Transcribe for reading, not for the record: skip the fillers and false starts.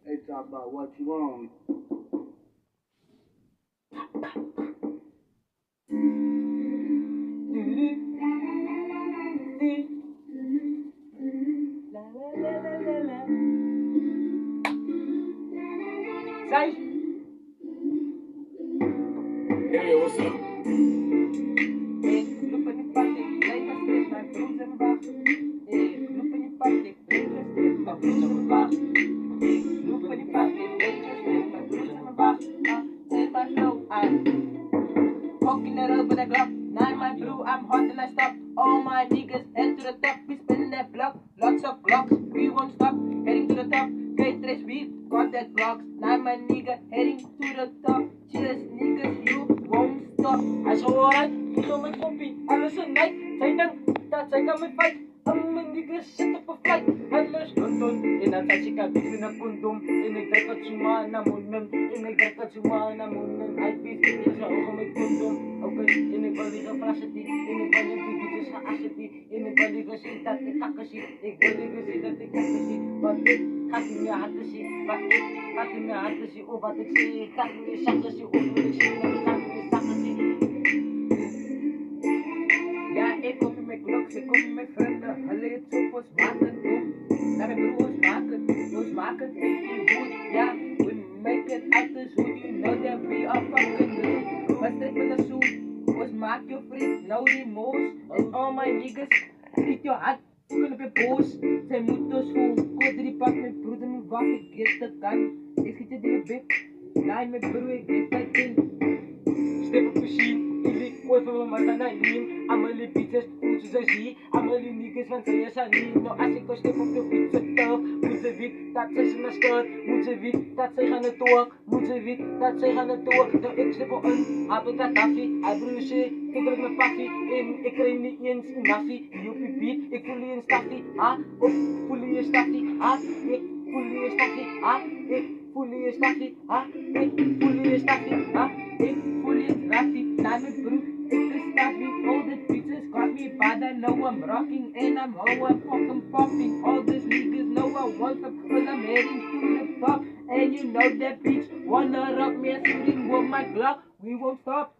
They talk about what you want. Hey, what's up? Poking that up with that Glock, 9 my blue, I'm hot and I stop. All my niggas head to the top, we spin that block, lots of Glocks, we won't stop, heading to the top. K3 we got that Glocks, 9 my nigga heading to the top. Cheers niggas, you won't stop. I saw alright, you saw my copy, I listen night, say down, that's I got my fight. I'm a nigga set up a flight. Alles London, in a Tashika, in a Kundum, in a Grekachumana Munan, in a Grekachumana Munan, I beat it, it's a Okamik Kundum, okay, in a Valiga Frasity, in a Valiga Asity, in a Valiga Sita, the Kakashi, a Valiga Sita, the Kakashi, but it cutting your Hatashi, but it cutting your Hatashi, over the sea, cutting the Shakashi, over the sea, cutting the Sakashi. Ja, ik kom met kloks, ik kom met vrienden. Hulle het soep ons maken, doen. Naar mijn broer ons maken tegen woed. Ja, we make it out the zoet, you know that we are fucking good. We strippen de zoet, ons maak je vriend, nou die moos. En all my niggas, schiet je hart, kunnen op je boos. Zij moeten ons vol, kort die pak met broeder, mijn wacht, ik get de kan. Ik schiet je die bek, nee mijn broer, ik get dat ding. Step up machine. Wait for my lean. I'm a little bitches, who's a Z. I'm a little niggas, van say yes I need. No, I think I step up your bitch so tough. Moet ze wit, dat zij in de skirt. Moet ze wit, dat zij gaan het door. Moet ze wit, dat zij gaan het door. Nou, ik step op een, heb ik dat taffie. Hij broertje, ik druk mijn paffie. En ik krijg niet eens een naffie. Die op je beat, ik voel je een staffie. Ah, of voel je een staffie. Ah, ik voel je een staffie. Ah, ik voel je een staffie. Ah, ik voel je een staffie. Ah, ik voel je een staffie. Naar mijn broer. All the bitches got me bad, I know I'm rocking and I'm how I'm fucking popping. All these niggas know I want some, cause I'm heading to the top. And you know that bitch wanna rock me a shooting with my Glock, we won't stop.